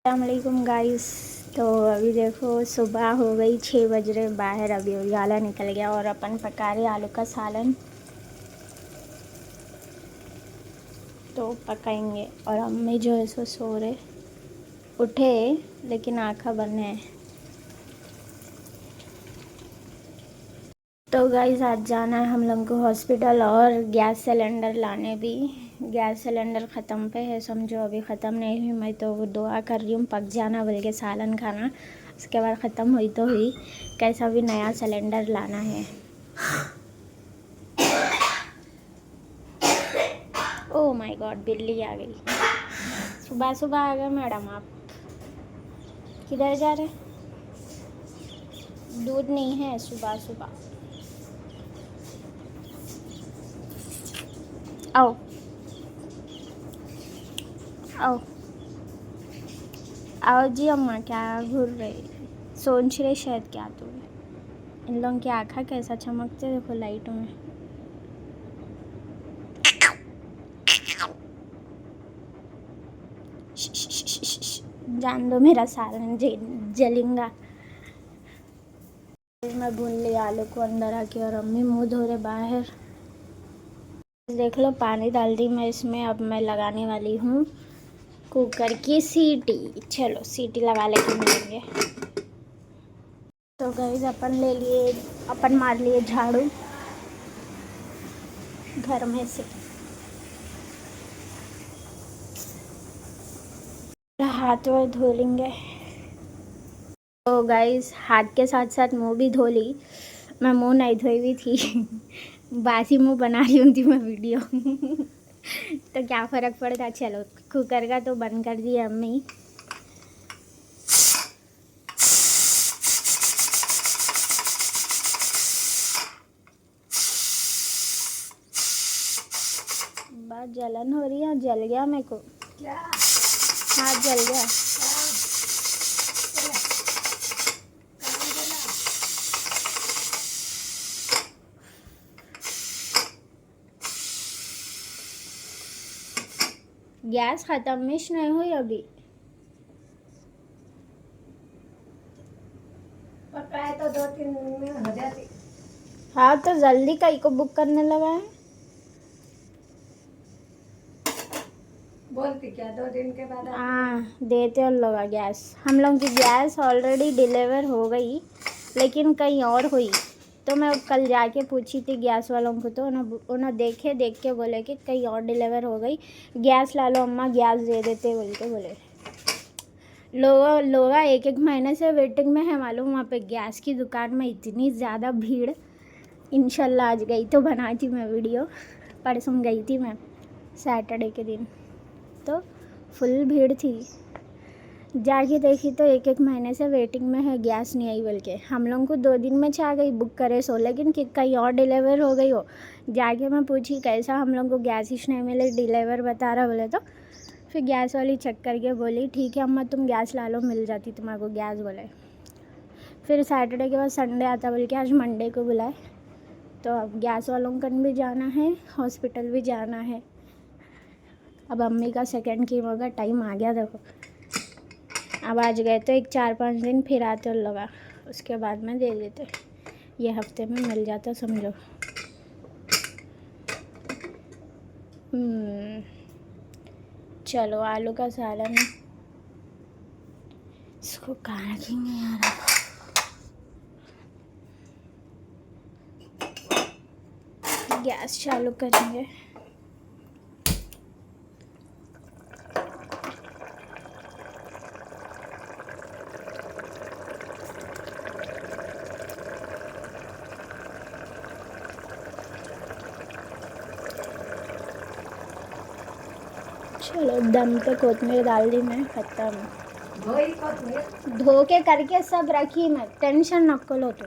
अस्सलामुअलैकुम गाइस। तो अभी देखो सुबह हो गई 6 बज रहे बाहर। अभी उजाला निकल गया और अपन पका रहे आलू का सालन तो पकाएंगे। और अम्मी जो है सो सो रहे, उठे लेकिन आँखें बंद है। तो गाइस आज जाना है हम लोग को हॉस्पिटल और गैस सिलेंडर लाने भी। गैस सिलेंडर ख़त्म पे है, समझो अभी ख़त्म नहीं हुई। मैं तो दुआ कर रही हूँ पक जाना बोल के सालन खाना, उसके बाद ख़त्म हुई तो हुई। कैसा भी नया सिलेंडर लाना है। ओह माय गॉड, बिल्ली आ गई। सुबह सुबह आ गए मैडम आप। किधर जा रहे? दूध नहीं है सुबह सुबह। आओ आओ आओ जी अम्मा। क्या घूर रही? सोच रहे शायद क्या तो। इन लोगों की आँखें कैसा चमकते देखो लाइटों में। जान दो मेरा सालन जलेगा। मैं भून लिया आलू को अंदर आके और अम्मी मुंह धो रहे बाहर। देख लो पानी डाल दी मैं इसमें। अब मैं लगाने वाली हूँ कुकर की सीटी। चलो सीटी लगा लेके मिलेंगे। तो गाइस अपन मार लिए झाड़ू घर में से। हाथ वो धो लेंगे। तो गाइस हाथ के साथ साथ मुंह भी धो ली। मैं मुंह नहीं धोई हुई थी बासी मुंह बना रही थी मैं वीडियो तो क्या फ़र्क पड़ता। चलो कुकर का तो बंद कर दिया अम्मी। बात जलन हो रही है। जल गया मेरे को क्या? हाथ जल गया। गैस ख़त्म मिश नहीं हुई अभी। पकाए तो 2-3 दिन में हो जाती। हाँ तो जल्दी कहीं को बुक करने लगा है। बोलती क्या 2 दिन के बाद आती है। हाँ देते और लोग गैस। हम लोग की गैस ऑलरेडी डिलीवर हो गई लेकिन कहीं और हुई। तो मैं कल जाके पूछी थी गैस वालों को, तो उन्होंने देख के बोले कि कहीं और डिलीवर हो गई। गैस ला लो अम्मा, गैस दे देते बोल के बोले। लोग 1 महीने से वेटिंग में है मालूम। वहाँ पे गैस की दुकान में इतनी ज़्यादा भीड़। इंशाल्लाह आज गई तो बनाई थी मैं वीडियो। परसों गई थी मैं सैटरडे के दिन, तो फुल भीड़ थी। जाके देखी तो 1 महीने से वेटिंग में है, गैस नहीं आई। बल्कि हम लोग को 2 दिन में चाह गई बुक करे सो, लेकिन कहीं और डिलीवर हो गई हो। जाके मैं पूछी कैसा, हम लोग को गैस ही नहीं मिले, डिलीवर बता रहा बोले। तो फिर गैस वाली चेक करके बोली ठीक है अम्मा तुम गैस ला लो, मिल जाती तुम्हारे को गैस बोले। फिर सैटरडे के बाद संडे आता बोल के आज मंडे को बुलाए। तो अब गैस वालों का भी जाना है, हॉस्पिटल भी जाना है। अब अम्मी का सेकेंड कीमो का टाइम आ गया देखो। अब आज गए तो 4-5 दिन फिर आते लगा, उसके बाद में दे देते। ये हफ्ते में मिल जाता समझो। चलो आलू का सालन इसको कहाँ रखेंगे यार। गैस चालू करेंगे। चलो दम पे कोतमीर डाल दी मैं, खत्म। धो के करके सब रखी मैं, टेंशन न लो। तो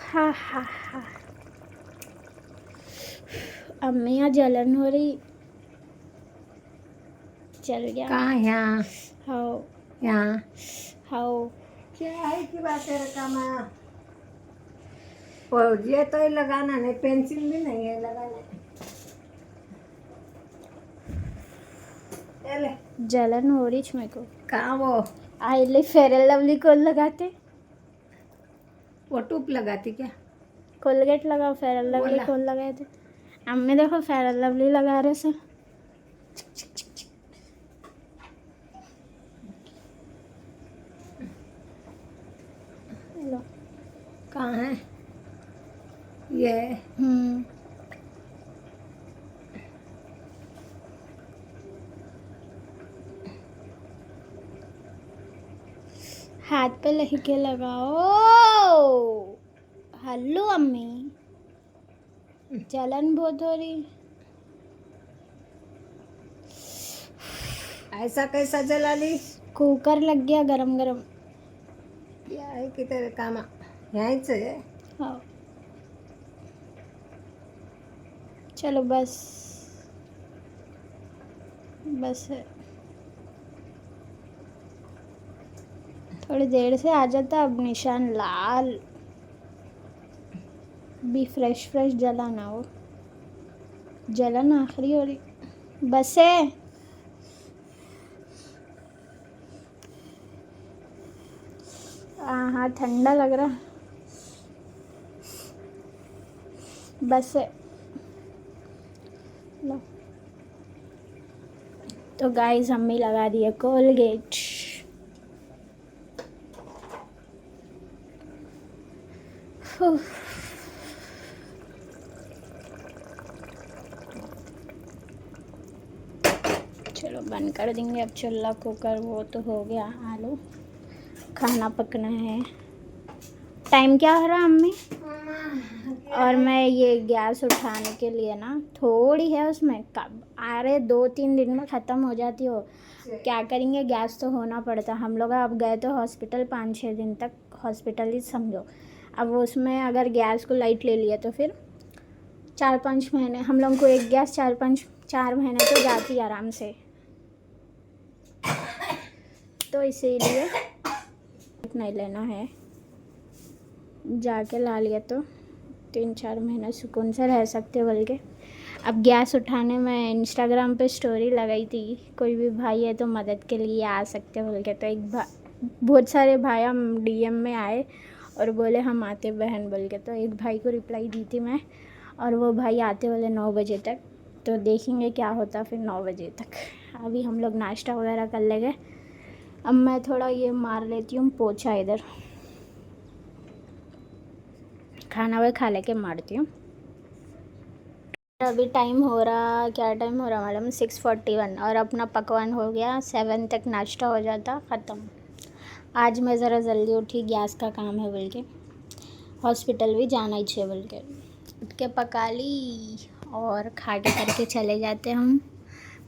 हाँ हाँ हाँ अम्मी यहाँ जलन हो रही। चल गया कहाँ? यहाँ हाओ यहाँ हाओ। क्या है कि बात है रकामा। और ये तो ही लगाना नहीं, पेंसिल भी नहीं है लगाने। ये ले। जलन हो रही मेरे को। कहाँ वो आईली फेयर एंड लवली कौन लगाते? वो टूप लगाती क्या? कोलगेट लगाओ, फेयर एंड लवली बोला। कौन लगाए थे? अम्मी देखो फेयर एंड लवली लगा रहे से। लो। कहाँ है ये? हाथ पे लहके लगाओ। हेलो अम्मी, जलन बहुत हो रही। ऐसा कैसा जला ली? कुकर लग गया गरम गरम। या है कि तेरे काम यहीं से? हाँ चलो बस बस है। थोड़ी देर से आ जाता, अब निशान लाल भी फ्रेश फ्रेश जला ना हो, जलन आखिरी हो रही। बस है। हाँ ठंडा लग रहा। बस है। लो। तो गाइस अम्मी लगा दिए कोलगेट। चलो बंद कर देंगे अब चूल्हा कुकर, वो तो हो गया। आलू खाना पकना है। टाइम क्या हो रहा है अम्मी? और मैं ये गैस उठाने के लिए ना, थोड़ी है उसमें कब आ रहे 2-3 दिन में ख़त्म हो जाती हो। क्या करेंगे, गैस तो होना पड़ता। हम लोग अब गए तो हॉस्पिटल 5-6 दिन तक हॉस्पिटल ही समझो। अब उसमें अगर गैस को लाइट ले लिया तो फिर 4-5 महीने हम लोग को एक गैस 4 महीने तो जाती आराम से। तो इसीलिए नहीं लेना है, जाके ला लिया तो 3-4 महीना सुकून से रह सकते बोल के। अब गैस उठाने में इंस्टाग्राम पे स्टोरी लगाई थी, कोई भी भाई है तो मदद के लिए आ सकते बोल के। तो बहुत सारे भाई हम डीएम में आए और बोले हम आते बहन बोल के। तो एक भाई को रिप्लाई दी थी मैं, और वो भाई आते बोले 9 बजे तक। तो देखेंगे क्या होता फिर 9 बजे तक। अभी हम लोग नाश्ता वगैरह कर लेंगे। अब मैं थोड़ा ये मार लेती हूँ पोछा, इधर खाना वह खा लेके मारती हूँ। अभी टाइम हो रहा, क्या टाइम हो रहा मैडम? 6:41। और अपना पकवान हो गया 7 तक, नाश्ता हो जाता ख़त्म। आज मैं ज़रा जल्दी उठी, गैस का काम है बोल के, हॉस्पिटल भी जाना ही चाहिए बोल के उठ के पका ली और खा के करके चले जाते हम।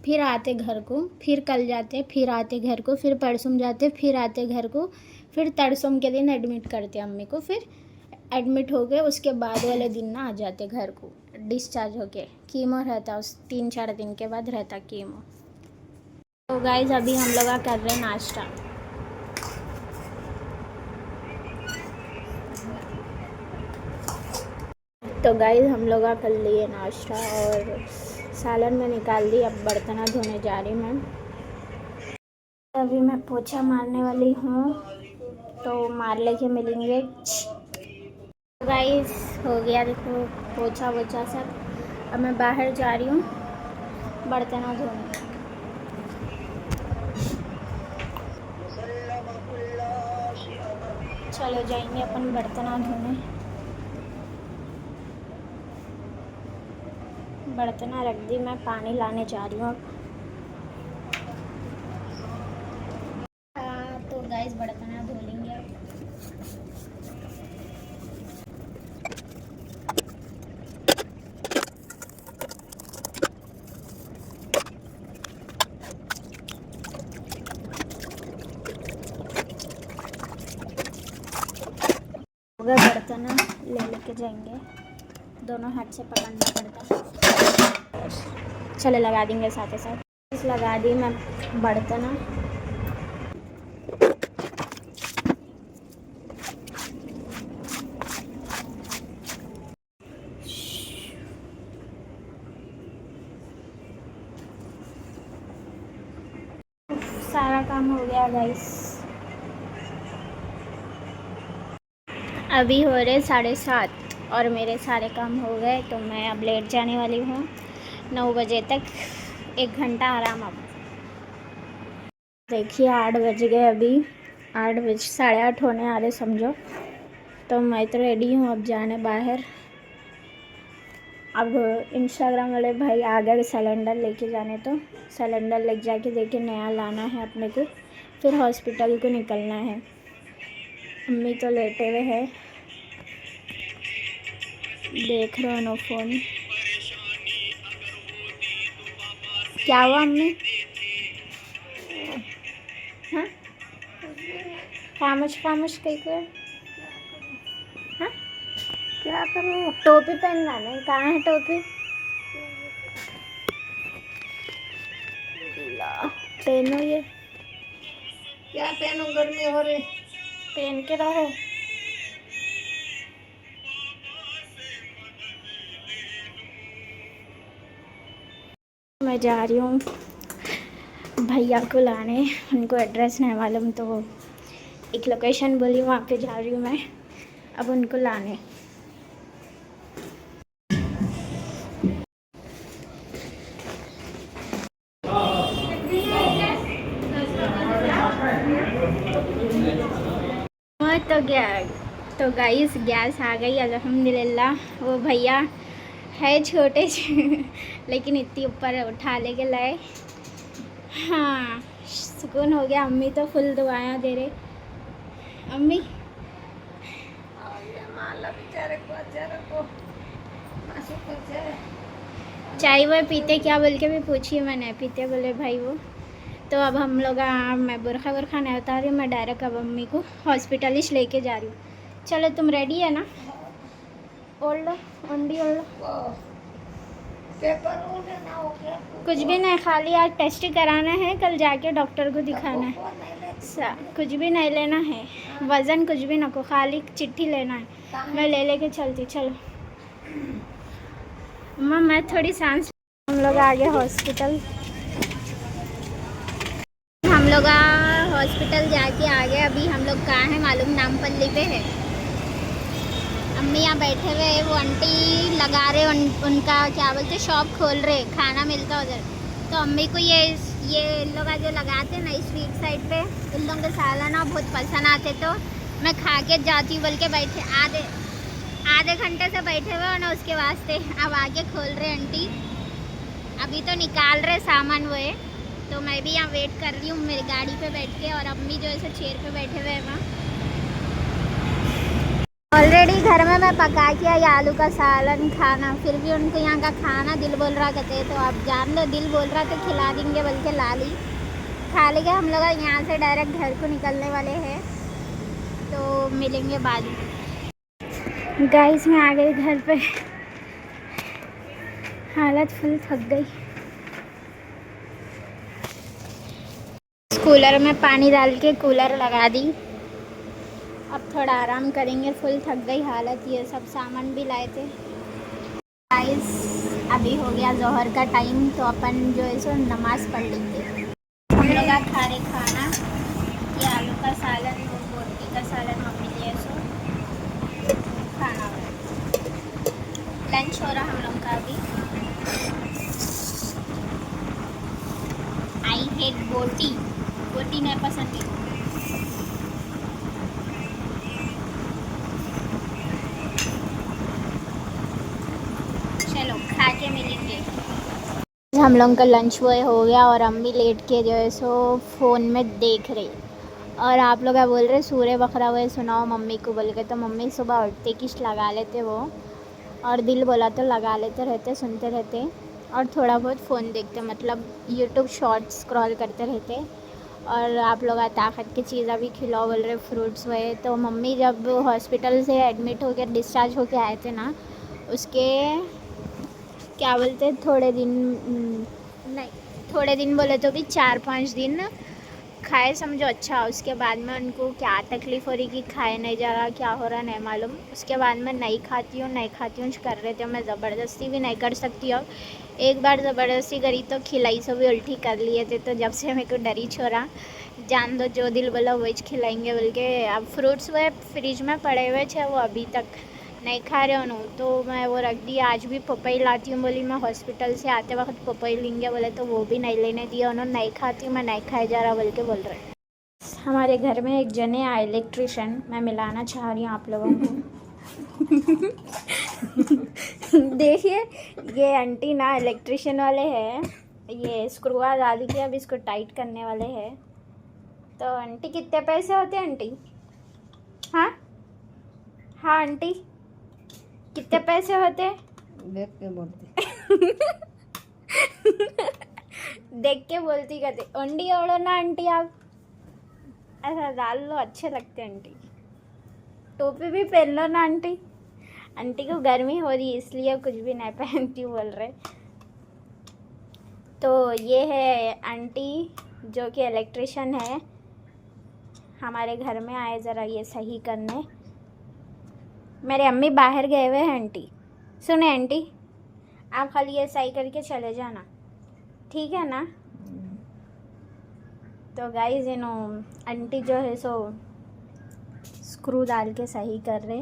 फिर आते घर को, फिर कल जाते, फिर आते घर को, फिर परसों जाते, फिर आते घर को, फिर तरसों के दिन एडमिट करते अम्मी को। फिर एडमिट हो गए उसके बाद वाले दिन ना आ जाते घर को डिस्चार्ज होके। कीमो रहता उस 3-4 दिन के बाद रहता कीमो। तो गाइज अभी हम लोग कर रहे हैं नाश्ता। तो गाइज हम लोग कर लिए नाश्ता और सालन में निकाल दी। अब बर्तन धोने जा रही मैं। अभी मैं पोछा मारने वाली हूँ, तो मार लेके मिलेंगे। गाइस हो गया देखो पोछा वोछा सब। अब मैं बाहर जा रही हूँ बर्तन धोने। चलो जाएंगे अपन बर्तन धोने। बर्तन रख दी, मैं पानी लाने जा रही हूँ। तो गाइस बर्तन धो लेंगे अब। बर्तन ले लेके जाएंगे, दोनों हाथ से पकड़ना पड़ता। चलो लगा देंगे साथ ही साथ। लगा दी मैं बर्तन। सारा काम हो गया गाइस। अभी हो रहे 7:30 और मेरे सारे काम हो गए, तो मैं अब लेट जाने वाली हूँ 9 बजे तक। 1 घंटा आराम। अब देखिए 8 बज गए, अभी 8 बज 8:30 होने आ रहे समझो। तो मैं तो रेडी हूँ अब जाने बाहर। अब इंस्टाग्राम वाले भाई आ गए सिलेंडर लेके जाने, तो सिलेंडर लेके जाके देखे नया लाना है अपने को, फिर हॉस्पिटल को निकलना है। अम्मी तो लेटे हुए हैं, देख रहे हो नो फोन। क्या हुआ अम्मी? हाँ खामोश खामोश कहीं को? हाँ क्या करूँ? टोपी पहनना नहीं, कहाँ है टोपी? ला पहनो, ये क्या पहनूं, गर्मी हो रही। पहन के रहो। मैं जा रही हूँ भैया को लाने, उनको एड्रेस नहीं मालूम, तो एक लोकेशन बोली, वहाँ पे जा रही हूँ मैं अब उनको लाने। तो गाइस गैस आ गई अल्हम्दुलिल्लाह। वो भैया है छोटे लेकिन इतनी ऊपर उठा लेके लाए। हाँ सुकून हो गया। अम्मी तो फुल दुआएं दे रहे। अम्मी माला बेचारे को बेचारे को मासूम को बेचारे। चाय वो पीते क्या बोल के भी पूछी, मैं नहीं पीते बोले भाई वो। तो अब हम लोग मैं बुरखा वुरखा नहीं उतार रही हूँ, मैं डायरेक्ट अब अम्मी को हॉस्पिटल ही लेके जा रही हूँ। चलो तुम रेडी है ना? ओढ़ लो, ओढ़ी ओढ़ लो। पेपर ना हो गया। कुछ भी नहीं, खाली आज टेस्ट कराना है, कल जाके डॉक्टर को दिखाना है। कुछ भी नहीं लेना है, वज़न कुछ भी ना को, खाली चिट्ठी लेना है। मैं ले लेके चलती। चलो अम्मा मैं थोड़ी सांस। हम लोग आ गए हॉस्पिटल। हम लोग हॉस्पिटल जाके आ गए। अभी हम लोग कहाँ हैं मालूम? नामपल्ली पे है। अम्मी यहाँ बैठे हुए हैं, वो आंटी लगा रहे उनका क्या बोलते शॉप खोल रहे, खाना मिलता उधर। तो अम्मी को ये लोग जो लगाते हैं ना स्ट्रीट साइड पे, इन लोगों के सालाना बहुत पसंद आते, तो मैं खा के जाती हूँ बोल के बैठे आधे घंटे से बैठे हुए हो ना, उसके वास्ते अब आगे खोल रहे आंटी। अभी तो निकाल रहे सामान वो है, तो मैं भी यहाँ वेट कर रही हूँ मेरी गाड़ी पे बैठ के। और अम्मी जो ऐसे चेयर पे बैठे हुए हैं वहाँ। ऑलरेडी घर में मैं पका के आई आलू का सालन खाना, फिर भी उनको यहाँ का खाना दिल बोल रहा कहते, तो आप जान लो दिल बोल रहा तो खिला देंगे बोल के ला ली, खा लेंगे। हम लोग यहाँ से डायरेक्ट घर को निकलने वाले हैं, तो मिलेंगे बाद में। गाइस मैं आ गई घर पे, हालत फुल थक गई। कूलर में पानी डाल के कूलर लगा दी, अब थोड़ा आराम करेंगे। फुल थक गई हालत, ये सब सामान भी लाए थे। गाइस अभी हो गया जोहर का टाइम, तो अपन जो है सो नमाज़ पढ़ लेंगे। हम लोग खा रहे खाना, ये आलू का सालन, वो बोटी का सालन मम्मी लिए सो खाना। लंच हो रहा हम लोग का अभी। आई हेट बोटी, बोटी नहीं पसंद है। चलो खा के मिलेंगे। हम लोग का लंच वो हो गया और अम्मी लेट के जो है सो फ़ोन में देख रही। और आप लोग बोल रहे सूर्य बकरा हुए सुनाओ मम्मी को बोल के, तो मम्मी सुबह उठते किश लगा लेते वो, और दिल बोला तो लगा लेते रहते, सुनते रहते, और थोड़ा बहुत फ़ोन देखते, मतलब यूट्यूब शॉर्ट्स स्क्रॉल करते रहते। और आप लोग ताकत की चीज़ें भी खिलाओ बोल रहे, फ्रूट्स हुए। तो मम्मी जब हॉस्पिटल से एडमिट होकर डिस्चार्ज होकर आए थे ना, उसके क्या बोलते थोड़े दिन नहीं, थोड़े दिन बोले तो भी 4-5 दिन खाए समझो अच्छा, उसके बाद में उनको क्या तकलीफ़ हो रही कि खाए नहीं जा रहा, क्या हो रहा नहीं मालूम। उसके बाद में नहीं खाती हूँ कर रहे थे, मैं ज़बरदस्ती भी नहीं कर सकती। अब एक बार ज़बरदस्ती करी तो खिलाई से भी उल्टी कर लिए थे, तो जब से मेरे को डर ही छोड़ा, जान दो जो दिल बोला वही खिलाएंगे बोल के। अब फ्रूट्स वो फ्रिज में पड़े हुए थे, वो अभी तक नहीं खा रहे हो, तो मैं वो रख दी। आज भी पपई लाती हूँ बोली, मैं हॉस्पिटल से आते वक्त पपई लेंगे बोले, तो वो भी नहीं लेने दिया उन्होंने। नहीं खाती हूँ मैं, नहीं खाया जा रहा बोल के बोल रहे। हमारे घर में एक जने आए इलेक्ट्रिशियन, मैं मिलाना चाह रही हूँ आप लोगों को। देखिए ये आंटी ना इलेक्ट्रिशियन वाले हैं, ये स्क्रूआ डाल के अब इसको टाइट करने वाले हैं। तो आंटी कितने पैसे होते हैं आंटी? हाँ हाँ आंटी कितने पैसे होते हैं? देख के बोलते देख के बोलती कहते अंडी ओढ़ो ना आंटी, आप ऐसा डाल लो, अच्छे लगते हैं आंटी। टोपी भी पहन लो ना आंटी। आंटी को गर्मी हो रही है इसलिए कुछ भी नहीं पहनती बोल रहे। तो ये है आंटी जो कि इलेक्ट्रिशियन है, हमारे घर में आए ज़रा ये सही करने। मेरे अम्मी बाहर गए हुए हैं आंटी। सुने आंटी, आप खाली ये सही करके चले जाना, ठीक है ना? तो गाइस आंटी जो है सो स्क्रू डाल के सही कर रहे।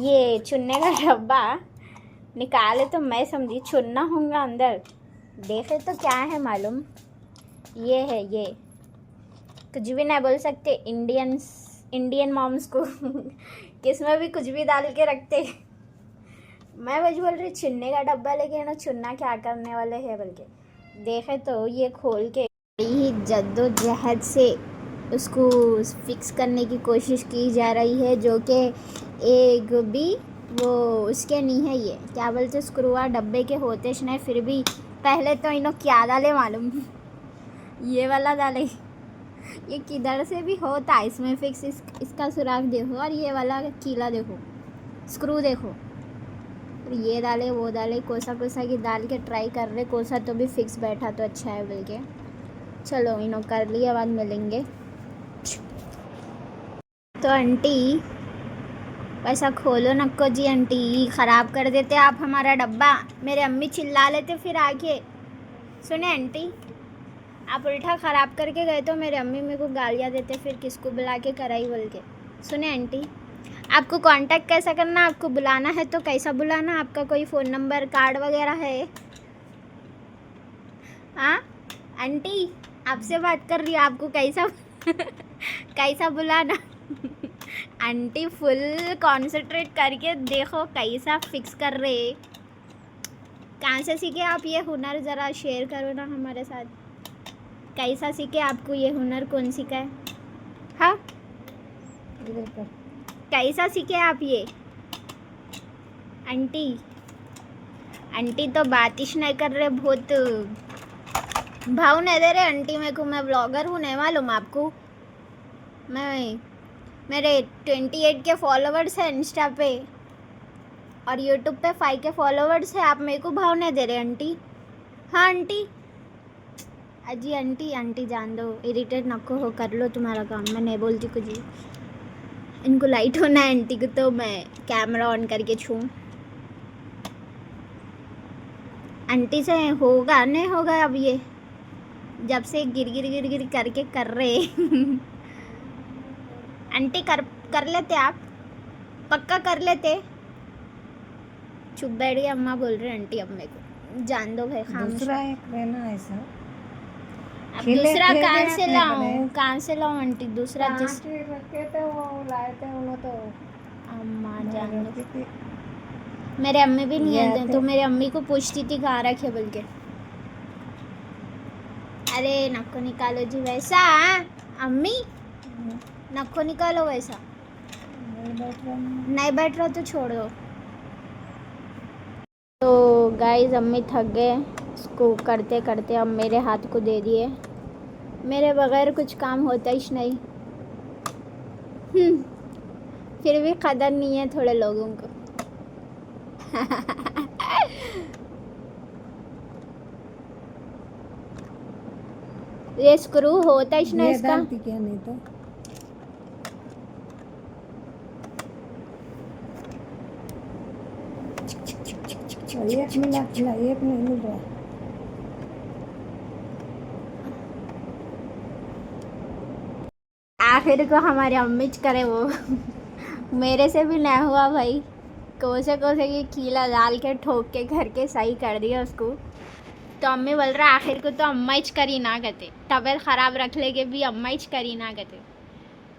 ये चुनने का डब्बा निकाले तो मैं समझी चुनना होगा अंदर, देखे तो क्या है मालूम। ये है, ये कुछ भी नहीं बोल सकते इंडियन मॉम्स को। किसमें भी कुछ भी डाल के रखते। मैं बस बोल रही चुनने का डब्बा लेके ना, चुनना क्या करने वाले हैं बोल के। देखे तो ये खोल के ही जद्दोजहद से उसको फिक्स करने की कोशिश की जा रही है, जो कि एक भी वो उसके नहीं है। ये क्या बोलते स्क्रूआ डब्बे के होते नहीं, फिर भी पहले तो इन्हों क्या डाले मालूम। ये वाला डाले, ये किधर से भी होता है इसमें फिक्स। इसका सुराख देखो, और ये वाला कीला देखो, स्क्रू देखो। ये डाले वो डाले, कोसा की डाल के ट्राई कर रहे, कोसा तो भी फिक्स बैठा तो अच्छा है बोल के। चलो इन्हों कर लिया, बाद मिलेंगे। तो आंटी पैसा खोलो नको जी, आंटी ख़राब कर देते आप हमारा डब्बा। मेरे अम्मी चिल्ला लेते फिर आके। सुने आंटी, आप उल्टा ख़राब करके गए तो मेरे अम्मी मेरे को गालियाँ देते, फिर किसको बुला के कराई बोल के। सुने आंटी, आपको कांटेक्ट कैसा करना, आपको बुलाना है तो कैसा बुलाना, आपका कोई फ़ोन नंबर कार्ड वगैरह है? हाँ आंटी आपसे बात कर रही हूँ, आपको कैसा कैसा बुलाना। आंटी फुल कॉन्सेंट्रेट करके देखो कैसा फिक्स कर रहे। कहाँ से सीखे आप ये हुनर, ज़रा शेयर करो ना हमारे साथ। कैसा सीखे आपको ये हुनर, कौन सिखाए? हाँ कैसा सीखे आप ये? आंटी तो बातिश नहीं कर रहे, बहुत भाव नहीं दे रहे आंटी मेरे को। मैं ब्लॉगर हूँ, नहीं मालूम आपको? मेरे 28 के फॉलोवर्स हैं इंस्टा पे, और यूट्यूब पे 5 के फॉलोवर्स है। आप मेरे को भाव नहीं दे रहे आंटी। हाँ आंटी, अजी आंटी जान दो, इरिटेट नको हो, कर लो तुम्हारा काम, मैं नहीं बोलती कुछ भी। इनको लाइट होना है आंटी को, तो मैं कैमरा ऑन करके छूँ। आंटी से होगा नहीं होगा अब, ये जब से गिर करके कर रहे। आंटी कर लेते आप, पक्का कर लेते। चुप बैठ गई, अम्मा बोल रहे आंटी अब मेरे को जान दो भाई। दूसरा एक लेना ऐसा। अब दूसरा कहाँ से लाऊं आंटी? दूसरा जिस रखे थे वो लाए थे उन्होंने, तो अम्मा जान दो। मेरे अम्मी भी नहीं आते, तो मेरे अम्मी को पूछती थी कहाँ रखे बोल के। अरे नक्को निकालो जी वैसा। अम्मी नक्को निकालो वैसा। नहीं बैठ रहा तो छोड़ दो। तो गाइस अम्मी थक गए इसको करते करते, अब मेरे हाथ को दे दिए। मेरे बगैर कुछ काम होता ही नहीं। फिर भी कदर नहीं है थोड़े लोगों को। ये स्क्रू होता है इसमें ये इसका। डालती क्या नहीं तो। और एक मिला खिला, एक नहीं मिल रहा। आखिर को हमारे अम्मी करे वो मेरे से भी नहीं हुआ भाई। कोसे कोसे की कीला डाल के ठोक के घर के सही कर दिया उसको। तो अम्मी बोल रहा आखिर को तो अम्मा ही करी ना कहते, तबीयत खराब रख लेके भी अम्मा ही करी ना कहते।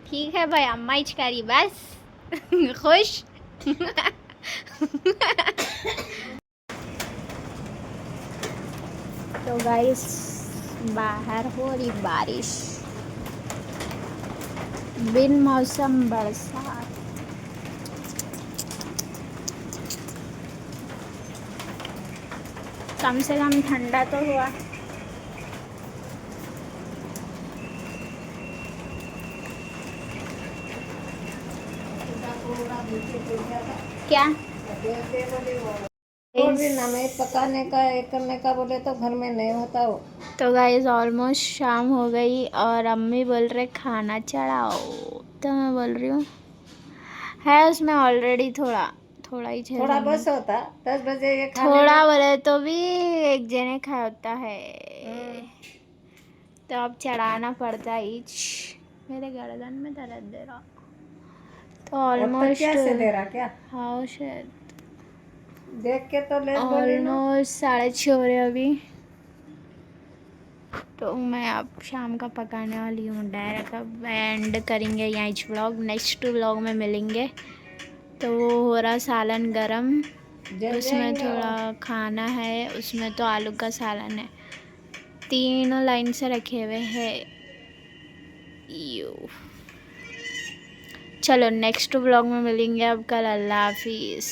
ठीक है भाई, अम्मा ही करी बस खुश तो गाइस बाहर हो रही बारिश, बिन मौसम बरसात। कम से कम ठंडा तो हुआ। क्या और भी ना मैं पकाने का एक करने का बोले तो घर में नहीं होता वो। तो गाइस ऑलमोस्ट शाम हो गई और अम्मी बोल रहे खाना चढ़ाओ। तो मैं बोल रही हूँ है उसमें ऑलरेडी थोड़ा थोड़ा ही थोड़ा बस होता 10 बजे ये खाने थोड़ा बोले तो भी एक जने खा होता है। तो अब चढ़ाना पड़ता है। मेरे गर्दन में दर्द दे रहा। तो ऑलमोस्ट क्या से दे रहा क्या? हाँ शायद देख के तो लेस बोली ना। ऑलमोस्ट 6:30 हो रहे अभी। तो मैं अब शाम का पकाने वाली हूँ। डायरेक्ट अब एंड करेंगे यहाँ व्लॉग। नेक्स्ट व्लॉग में मिलेंगे। तो वो हो रहा सालन गरम, उसमें थोड़ा खाना है, उसमें तो आलू का सालन है, तीनों लाइन से रखे हुए हैं। चलो नेक्स्ट व्लॉग में मिलेंगे अब कल। अल्लाह हाफिज़।